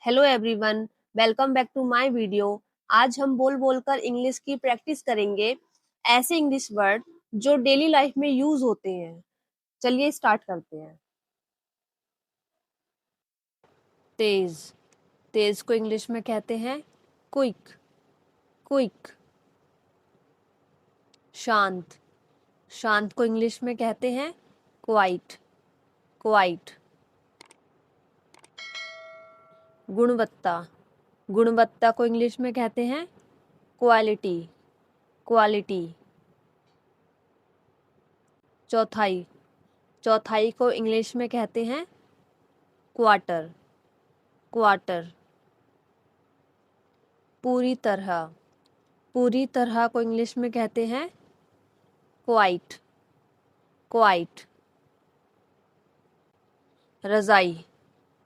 Hello everyone, welcome back to my video. आज हम बोल बोलकर इंग्लिश की प्रैक्टिस करेंगे, ऐसे इंग्लिश वर्ड जो डेली लाइफ में यूज होते हैं। चलिए स्टार्ट करते हैं। तेज, तेज को इंग्लिश में कहते हैं क्विक, क्विक। शांत, शांत को इंग्लिश में कहते हैं क्वाइट, क्वाइट। गुणवत्ता, गुणवत्ता को इंग्लिश में कहते हैं क्वालिटी, क्वालिटी। चौथाई, चौथाई को इंग्लिश में कहते हैं क्वार्टर, क्वार्टर। पूरी तरह, पूरी तरह को इंग्लिश में कहते हैं क्वाइट, क्वाइट। रजाई,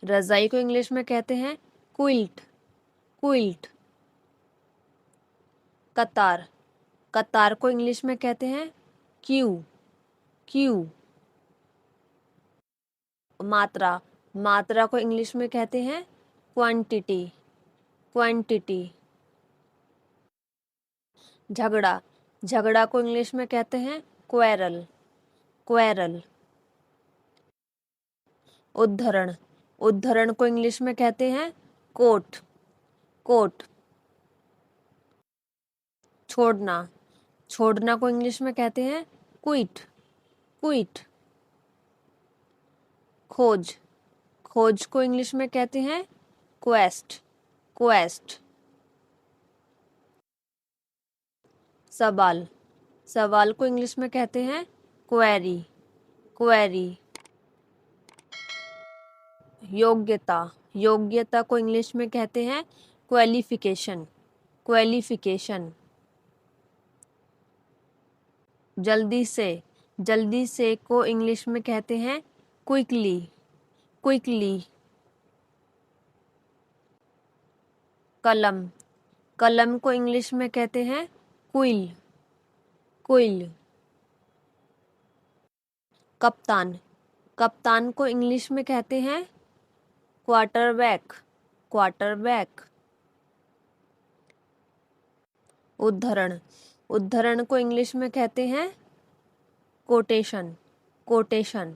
रजाई को इंग्लिश में कहते हैं क्विल्ट, क्विल्ट। कतार, कतार को इंग्लिश में कहते हैं क्यू, क्यू। मात्रा, मात्रा को इंग्लिश में कहते हैं क्वांटिटी, क्वांटिटी। झगड़ा, झगड़ा को इंग्लिश में कहते हैं क्वेरल, क्वेरल। उद्धरण, उद्धरण को इंग्लिश में कहते हैं कोट, कोट। छोड़ना, छोड़ना को इंग्लिश में कहते हैं क्विट, क्विट। खोज, खोज को इंग्लिश में कहते हैं क्वेस्ट, क्वेस्ट। सवाल, सवाल को इंग्लिश में कहते हैं क्वेरी, क्वेरी। योग्यता, योग्यता को इंग्लिश में कहते हैं क्वालिफिकेशन, क्वालिफिकेशन। जल्दी से, जल्दी से को इंग्लिश में कहते हैं क्विकली, क्विकली। कलम, कलम को इंग्लिश में कहते हैं क्विल, क्विल। कप्तान, कप्तान को इंग्लिश में कहते हैं क्वार्टरबैक, क्वार्टरबैक। उद्धरण, उद्धरण को इंग्लिश में कहते हैं कोटेशन, कोटेशन।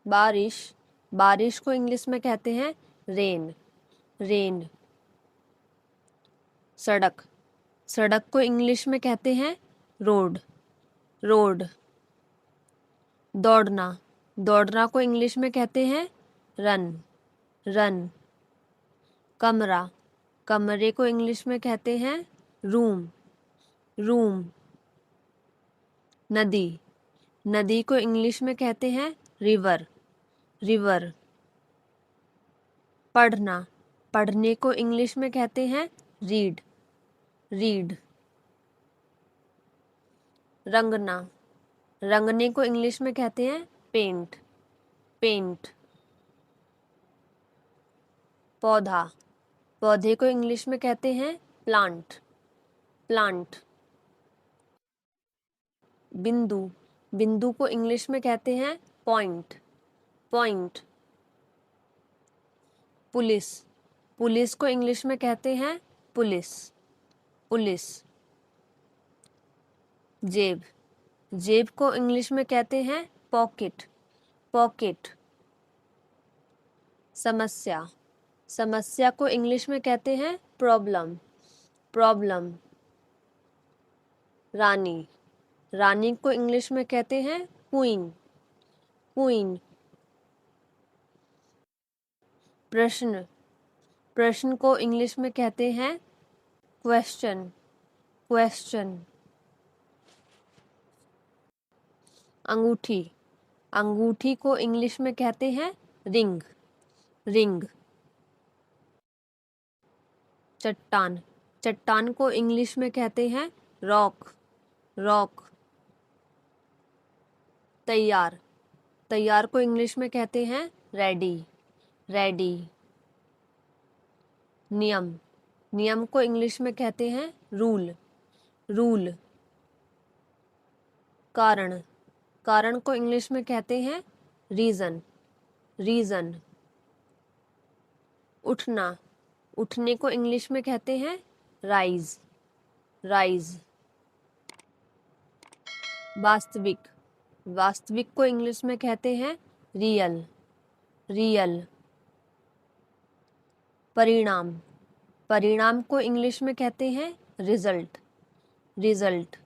बारिश, बारिश को इंग्लिश में कहते हैं रेन, रेन। सड़क, सड़क को इंग्लिश में कहते हैं रोड, रोड। दौड़ना, दौड़ना को इंग्लिश में कहते हैं रन, रन। कमरा, कमरे को इंग्लिश में कहते हैं रूम, रूम। नदी, नदी को इंग्लिश में कहते हैं रिवर, रिवर। पढ़ना, पढ़ने को इंग्लिश में कहते हैं रीड, रीड। रंगना, रंगने को इंग्लिश में कहते हैं पेंट, पेंट। पौधा, पौधे को इंग्लिश में कहते हैं प्लांट, प्लांट। बिंदु, बिंदु को इंग्लिश में कहते हैं पॉइंट, पॉइंट। पुलिस, पुलिस को इंग्लिश में कहते हैं पुलिस, पुलिस। जेब, जेब को इंग्लिश में कहते हैं पॉकेट, पॉकेट। समस्या, समस्या को इंग्लिश में कहते हैं प्रॉब्लम, प्रॉब्लम। रानी, रानी को इंग्लिश में कहते हैं क्वीन, क्वीन। प्रश्न, प्रश्न को इंग्लिश में कहते हैं क्वेश्चन, क्वेश्चन। अंगूठी, अंगूठी को इंग्लिश में कहते हैं रिंग, रिंग। चट्टान, चट्टान को इंग्लिश में कहते हैं रॉक, रॉक। तैयार, तैयार को इंग्लिश में कहते हैं रेडी, रेडी। नियम, नियम को इंग्लिश में कहते हैं रूल, रूल। कारण, कारण को इंग्लिश में कहते हैं रीजन, रीजन। उठना, उठने को इंग्लिश में कहते हैं राइज, राइज। वास्तविक, वास्तविक को इंग्लिश में कहते हैं रियल, रियल। परिणाम, परिणाम को इंग्लिश में कहते हैं रिजल्ट, रिजल्ट।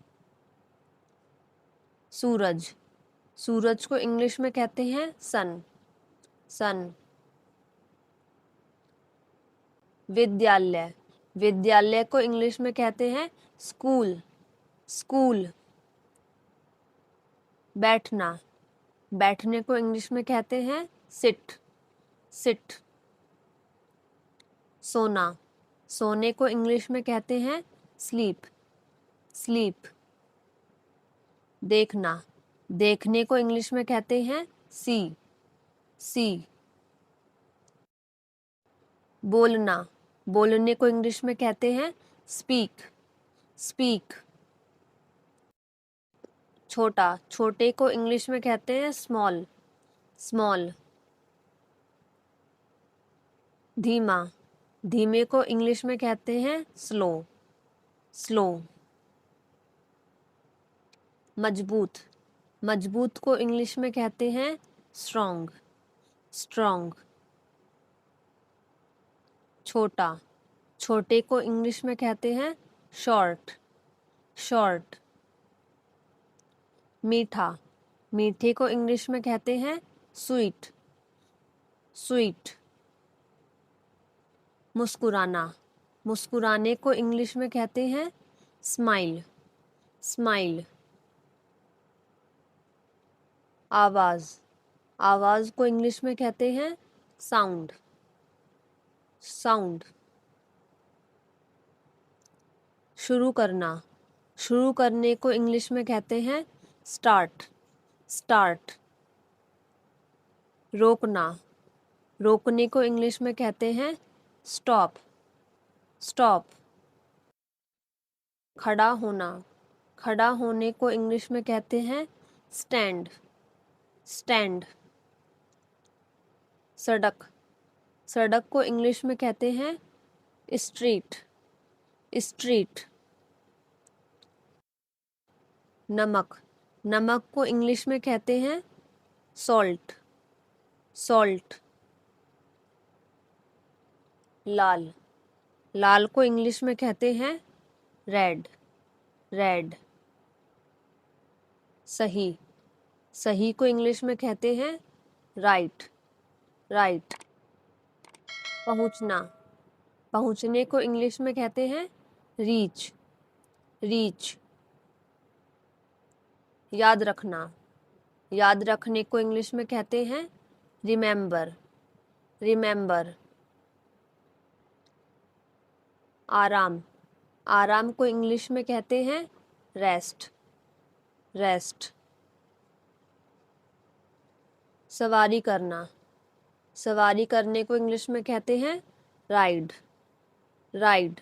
सूरज, सूरज को इंग्लिश में कहते हैं सन, सन। विद्यालय, विद्यालय को इंग्लिश में कहते हैं स्कूल, स्कूल। बैठना, बैठने को इंग्लिश में कहते हैं सिट, सिट। सोना, सोने को इंग्लिश में कहते हैं स्लीप, स्लीप। देखना, देखने को इंग्लिश में कहते हैं सी, सी। बोलना, बोलने को इंग्लिश में कहते हैं स्पीक, स्पीक। छोटा, छोटे को इंग्लिश में कहते हैं स्मॉल, स्मॉल। धीमा, धीमे को इंग्लिश में कहते हैं स्लो, स्लो। मजबूत, मजबूत को इंग्लिश में कहते हैं स्ट्रॉन्ग, स्ट्रॉन्ग। छोटा, छोटे को इंग्लिश में कहते हैं शॉर्ट, शॉर्ट। मीठा, मीठे को इंग्लिश में कहते हैं स्वीट, स्वीट। मुस्कुराना, मुस्कुराने को इंग्लिश में कहते हैं स्माइल, स्माइल। आवाज, आवाज को इंग्लिश में कहते हैं साउंड, साउंड। शुरू करना, शुरू करने को इंग्लिश में कहते हैं स्टार्ट, स्टार्ट। रोकना, रोकने को इंग्लिश में कहते हैं स्टॉप, स्टॉप। खड़ा होना, खड़ा होने को इंग्लिश में कहते हैं स्टैंड, स्टैंड। सड़क, सड़क को इंग्लिश में कहते हैं स्ट्रीट, स्ट्रीट। नमक, नमक को इंग्लिश में कहते हैं सॉल्ट, सॉल्ट। लाल, लाल को इंग्लिश में कहते हैं रेड, रेड। सही, सही को इंग्लिश में कहते हैं राइट, राइट। पहुंचना, पहुंचने को इंग्लिश में कहते हैं रीच, रीच। याद रखना, याद रखने को इंग्लिश में कहते हैं रिमेंबर, रिमेंबर। आराम, आराम को इंग्लिश में कहते हैं रेस्ट, रेस्ट। सवारी करना, सवारी करने को इंग्लिश में कहते हैं राइड, राइड।